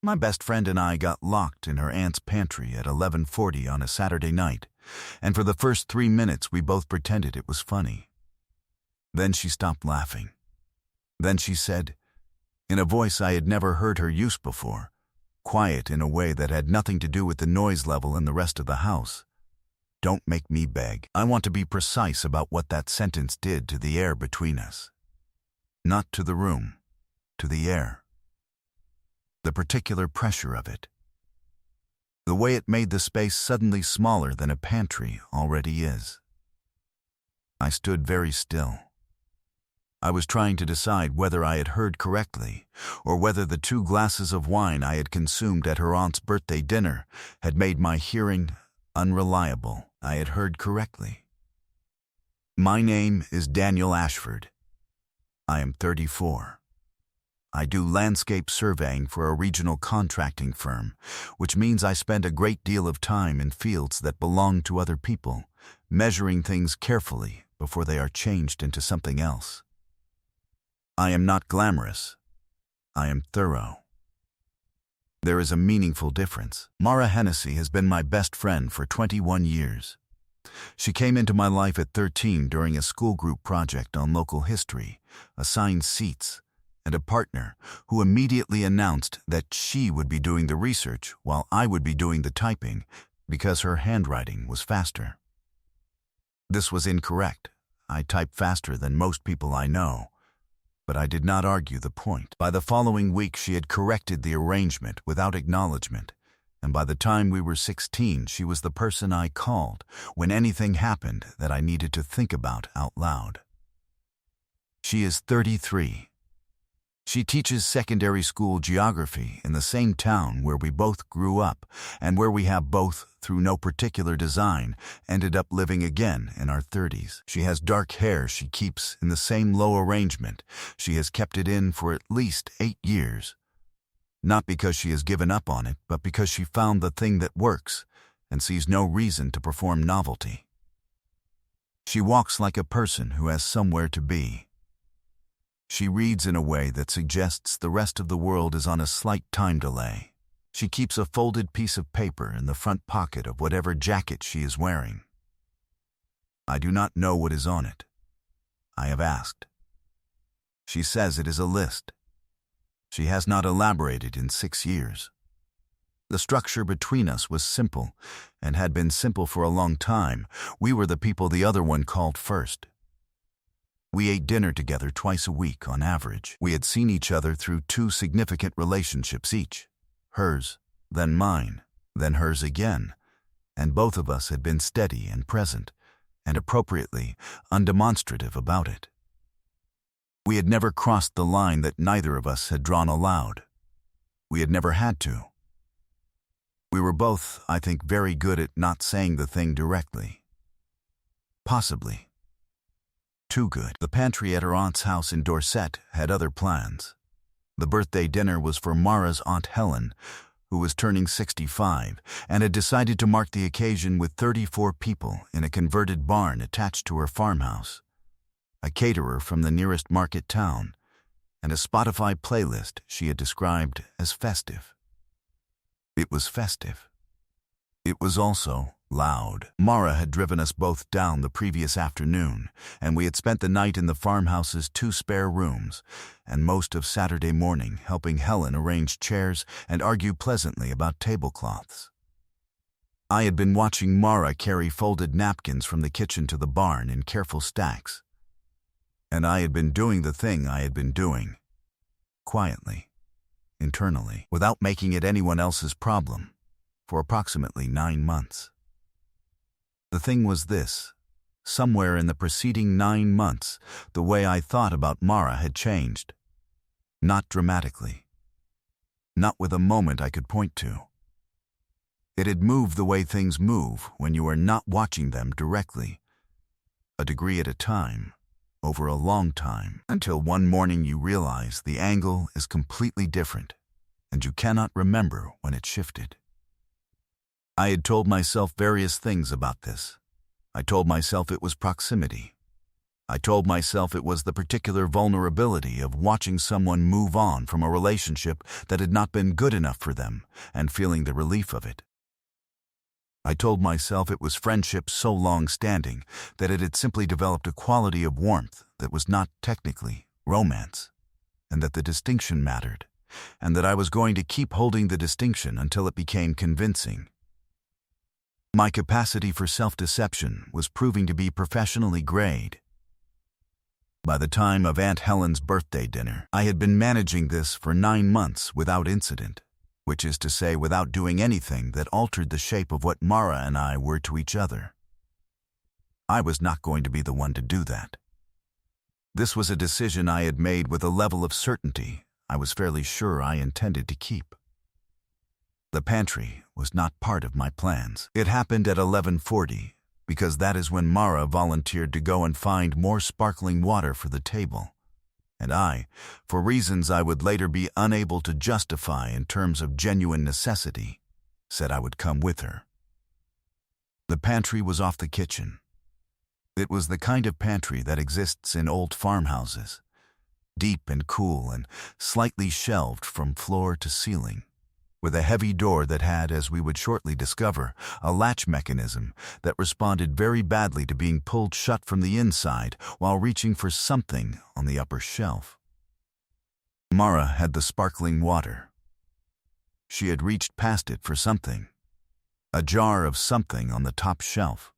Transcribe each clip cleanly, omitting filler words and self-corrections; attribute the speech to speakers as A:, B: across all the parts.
A: My best friend and I got locked in her aunt's pantry at 11:40 on a Saturday night, and for the first 3 minutes we both pretended it was funny. Then she stopped laughing. Then she said, in a voice I had never heard her use before, quiet in a way that had nothing to do with the noise level in the rest of the house, "Don't make me beg." I want to be precise about what that sentence did to the air between us. Not to the room, to the air. The particular pressure of it. The way it made the space suddenly smaller than a pantry already is. I stood very still. I was trying to decide whether I had heard correctly, or whether the 2 glasses of wine I had consumed at her aunt's birthday dinner had made my hearing unreliable. I had heard correctly. My name is Daniel Ashford. I am 34. I do landscape surveying for a regional contracting firm, which means I spend a great deal of time in fields that belong to other people, measuring things carefully before they are changed into something else. I am not glamorous. I am thorough. There is a meaningful difference. Mara Hennessy has been my best friend for 21 years. She came into my life at 13 during a school group project on local history, assigned seats, and a partner who immediately announced that she would be doing the research while I would be doing the typing because her handwriting was faster. This was incorrect. I type faster than most people I know, but I did not argue the point. By the following week, she had corrected the arrangement without acknowledgement, and by the time we were 16, she was the person I called when anything happened that I needed to think about out loud. She is 33. She teaches secondary school geography in the same town where we both grew up and where we have both, through no particular design, ended up living again in our 30s. She has dark hair she keeps in the same low arrangement. She has kept it in for at least 8 years. Not because she has given up on it, but because she found the thing that works and sees no reason to perform novelty. She walks like a person who has somewhere to be. She reads in a way that suggests the rest of the world is on a slight time delay. She keeps a folded piece of paper in the front pocket of whatever jacket she is wearing. I do not know what is on it. I have asked. She says it is a list. She has not elaborated in 6 years. The structure between us was simple, and had been simple for a long time. We were the people the other one called first. We ate dinner together twice a week on average. We had seen each other through 2 significant relationships each. Hers, then mine, then hers again, and both of us had been steady and present, and appropriately undemonstrative about it. We had never crossed the line that neither of us had drawn aloud. We had never had to. We were both, I think, very good at not saying the thing directly. Possibly. Too good. The pantry at her aunt's house in Dorset had other plans. The birthday dinner was for Mara's Aunt Helen, who was turning 65, and had decided to mark the occasion with 34 people in a converted barn attached to her farmhouse, a caterer from the nearest market town, and a Spotify playlist she had described as festive. It was festive. It was also loud. Mara had driven us both down the previous afternoon, and we had spent the night in the farmhouse's 2 spare rooms, and most of Saturday morning helping Helen arrange chairs and argue pleasantly about tablecloths. I had been watching Mara carry folded napkins from the kitchen to the barn in careful stacks, and I had been doing the thing I had been doing, quietly, internally, without making it anyone else's problem, for approximately 9 months. The thing was this: somewhere in the preceding 9 months, the way I thought about Mara had changed. Not dramatically. Not with a moment I could point to. It had moved the way things move when you are not watching them directly, a degree at a time, over a long time, until one morning you realize the angle is completely different, and you cannot remember when it shifted. I had told myself various things about this. I told myself it was proximity. I told myself it was the particular vulnerability of watching someone move on from a relationship that had not been good enough for them and feeling the relief of it. I told myself it was friendship so long-standing that it had simply developed a quality of warmth that was not technically romance, and that the distinction mattered, and that I was going to keep holding the distinction until it became convincing. My capacity for self-deception was proving to be professionally grade. By the time of Aunt Helen's birthday dinner, I had been managing this for 9 months without incident, which is to say without doing anything that altered the shape of what Mara and I were to each other. I was not going to be the one to do that. This was a decision I had made with a level of certainty I was fairly sure I intended to keep. The pantry was not part of my plans. It happened at 11:40, because that is when Mara volunteered to go and find more sparkling water for the table, and I, for reasons I would later be unable to justify in terms of genuine necessity, said I would come with her. The pantry was off the kitchen. It was the kind of pantry that exists in old farmhouses, deep and cool and slightly shelved from floor to ceiling, with a heavy door that had, as we would shortly discover, a latch mechanism that responded very badly to being pulled shut from the inside while reaching for something on the upper shelf. Mara had the sparkling water. She had reached past it for something, a jar of something on the top shelf,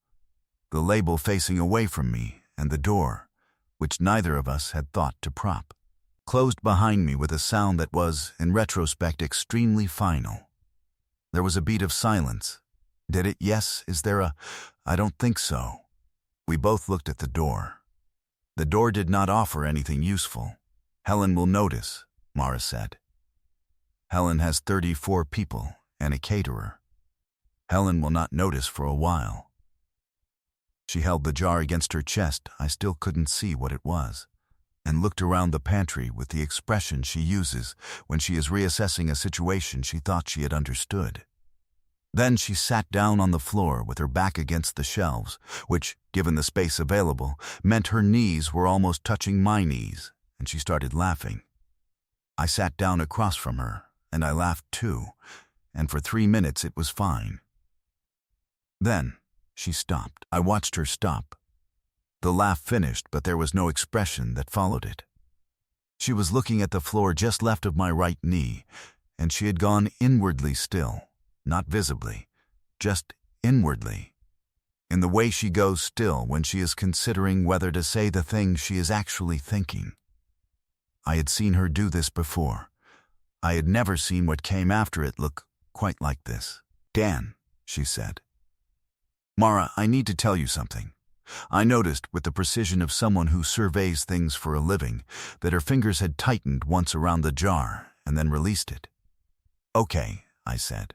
A: the label facing away from me and the door, which neither of us had thought to prop, closed behind me with a sound that was, in retrospect, extremely final. There was a beat of silence. Did it? Yes. Is there a? I don't think so. We both looked at the door. The door did not offer anything useful. Helen will notice, Mara said. Helen has 34 people and a caterer. Helen will not notice for a while. She held the jar against her chest. I still couldn't see what it was, and looked around the pantry with the expression she uses when she is reassessing a situation she thought she had understood. Then she sat down on the floor with her back against the shelves, which, given the space available, meant her knees were almost touching my knees, and she started laughing. I sat down across from her, and I laughed too, and for 3 minutes it was fine. Then she stopped. I watched her stop. The laugh finished, but there was no expression that followed it. She was looking at the floor just left of my right knee, and she had gone inwardly still, not visibly, just inwardly, in the way she goes still when she is considering whether to say the thing she is actually thinking. I had seen her do this before. I had never seen what came after it look quite like this. "Dan," she said. "Mara, I need to tell you something." I noticed, with the precision of someone who surveys things for a living, that her fingers had tightened once around the jar and then released it. "Okay," I said.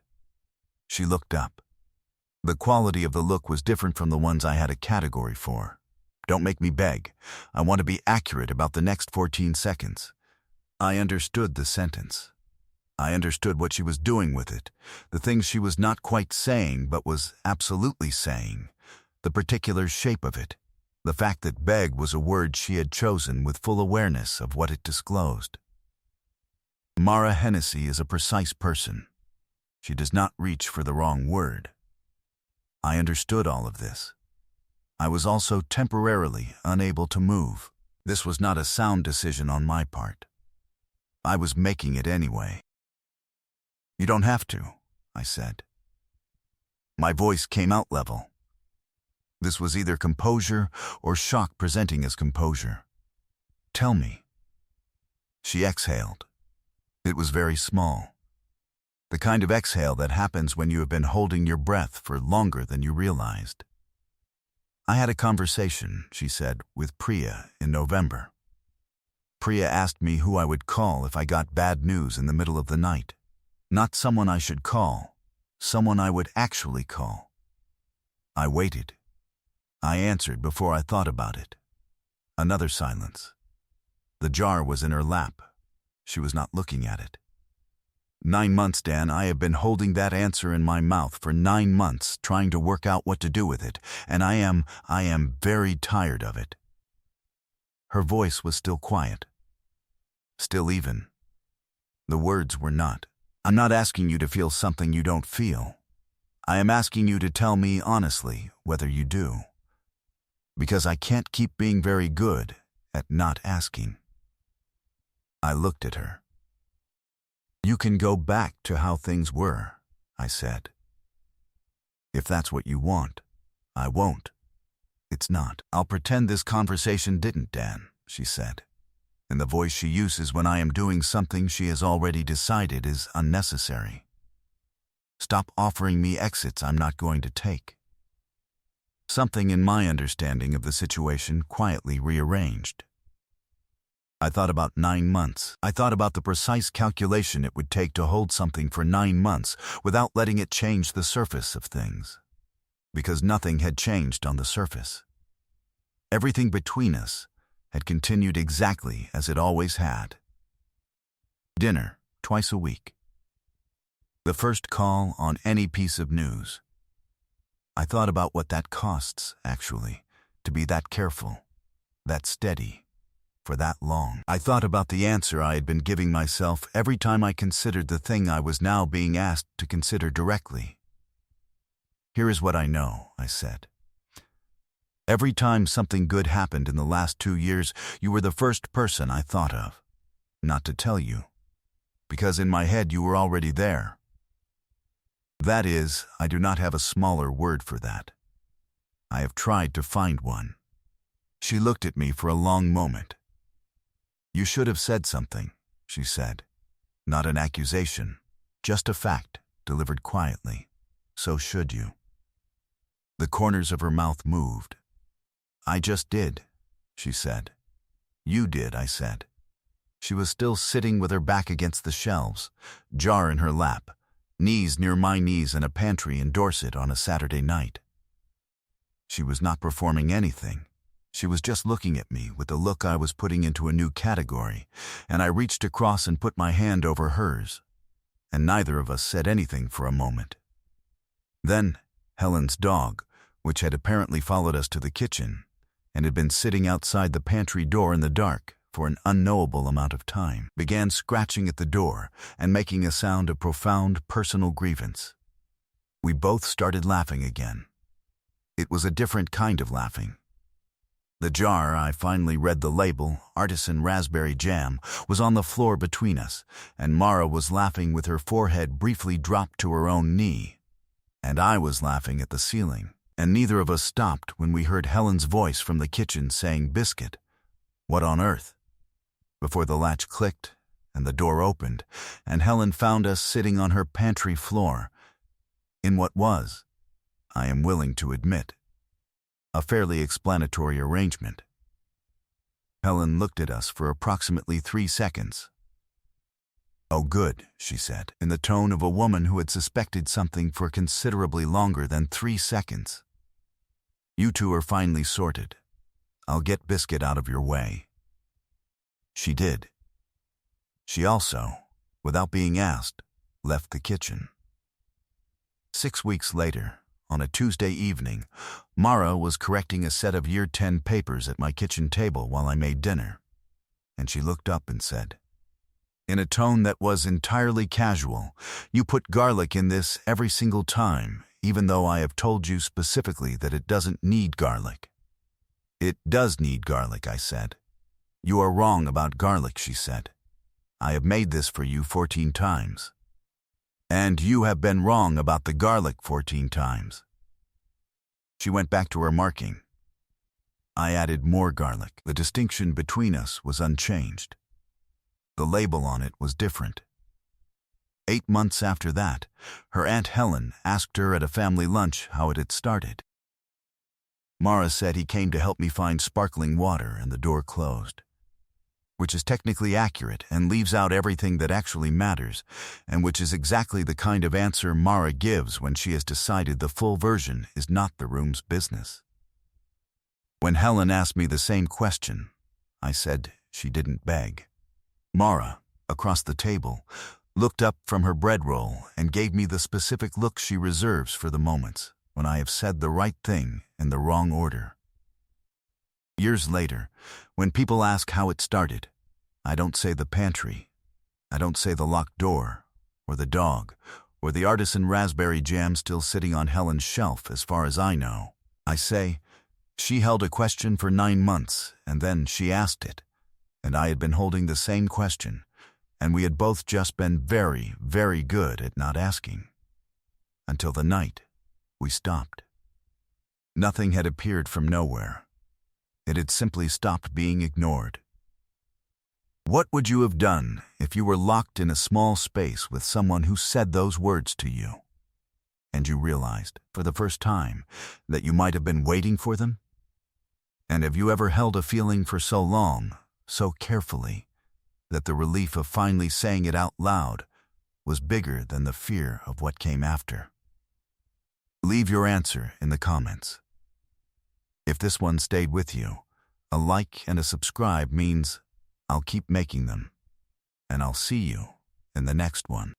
A: She looked up. The quality of the look was different from the ones I had a category for. Don't make me beg. I want to be accurate about the next 14 seconds. I understood the sentence. I understood what she was doing with it, the things she was not quite saying but was absolutely saying, the particular shape of it, the fact that beg was a word she had chosen with full awareness of what it disclosed. Mara Hennessy is a precise person. She does not reach for the wrong word. I understood all of this. I was also temporarily unable to move. This was not a sound decision on my part. I was making it anyway. "You don't have to," I said. My voice came out level. This was either composure or shock presenting as composure. "Tell me." She exhaled. It was very small. The kind of exhale that happens when you have been holding your breath for longer than you realized. "I had a conversation," she said, "with Priya in November. Priya asked me who I would call if I got bad news in the middle of the night. Not someone I should call, someone I would actually call. I waited. I answered before I thought about it. Another silence. The jar was in her lap. She was not looking at it. 9 months, Dan. I have been holding that answer in my mouth for 9 months, trying to work out what to do with it, and I am very tired of it. Her voice was still quiet, still even. The words were not. I'm not asking you to feel something you don't feel. I am asking you to tell me honestly whether you do. Because I can't keep being very good at not asking. I looked at her. You can go back to how things were, I said. If that's what you want, I won't. It's not. I'll pretend this conversation didn't, Dan, she said. And the voice she uses when I am doing something she has already decided is unnecessary. Stop offering me exits I'm not going to take. Something in my understanding of the situation quietly rearranged. I thought about 9 months. I thought about the precise calculation it would take to hold something for 9 months without letting it change the surface of things. Because nothing had changed on the surface. Everything between us had continued exactly as it always had. Dinner, twice a week. The first call on any piece of news. I thought about what that costs, actually, to be that careful, that steady, for that long. I thought about the answer I had been giving myself every time I considered the thing I was now being asked to consider directly. Here is what I know, I said. Every time something good happened in the last 2 years, you were the first person I thought of. Not to tell you, because in my head you were already there. That is, I do not have a smaller word for that. I have tried to find one. She looked at me for a long moment. You should have said something, she said. Not an accusation, just a fact, delivered quietly. So should you. The corners of her mouth moved. I just did, she said. You did, I said. She was still sitting with her back against the shelves, jar in her lap, knees near my knees in a pantry in Dorset on a Saturday night. She was not performing anything. She was just looking at me with the look I was putting into a new category, and I reached across and put my hand over hers, and neither of us said anything for a moment. Then, Helen's dog, which had apparently followed us to the kitchen, and had been sitting outside the pantry door in the dark for an unknowable amount of time, began scratching at the door and making a sound of profound personal grievance. We both started laughing again. It was a different kind of laughing. The jar, I finally read the label, artisan raspberry jam, was on the floor between us, and Mara was laughing with her forehead briefly dropped to her own knee, and I was laughing at the ceiling. And neither of us stopped when we heard Helen's voice from the kitchen saying, "Biscuit, what on earth?" Before the latch clicked and the door opened, and Helen found us sitting on her pantry floor, in what was, I am willing to admit, a fairly explanatory arrangement. Helen looked at us for approximately 3 seconds. "Oh, good," she said, in the tone of a woman who had suspected something for considerably longer than 3 seconds. "You two are finally sorted. I'll get Biscuit out of your way." She did. She also, without being asked, left the kitchen. 6 weeks later, on a Tuesday evening, Mara was correcting a set of Year 10 papers at my kitchen table while I made dinner, and she looked up and said, in a tone that was entirely casual, "You put garlic in this every single time, even though I have told you specifically that it doesn't need garlic." "It does need garlic," I said. "You are wrong about garlic," she said. "I have made this for you 14 times. And you have been wrong about the garlic 14 times. She went back to her marking. I added more garlic. The distinction between us was unchanged. The label on it was different. 8 months after that, her Aunt Helen asked her at a family lunch how it had started. Mara said he came to help me find sparkling water and the door closed, which is technically accurate and leaves out everything that actually matters, and which is exactly the kind of answer Mara gives when she has decided the full version is not the room's business. When Helen asked me the same question, I said she didn't beg. Mara, across the table, looked up from her bread roll and gave me the specific look she reserves for the moments when I have said the right thing in the wrong order. Years later, when people ask how it started, I don't say the pantry. I don't say the locked door, or the dog, or the artisan raspberry jam still sitting on Helen's shelf as far as I know. I say, she held a question for 9 months, and then she asked it. And I had been holding the same question, and we had both just been very, very good at not asking. Until the night we stopped. Nothing had appeared from nowhere. It had simply stopped being ignored. What would you have done if you were locked in a small space with someone who said those words to you, and you realized, for the first time, that you might have been waiting for them? And have you ever held a feeling for so long, so carefully, that the relief of finally saying it out loud was bigger than the fear of what came after? Leave your answer in the comments. If this one stayed with you, a like and a subscribe means I'll keep making them, and I'll see you in the next one.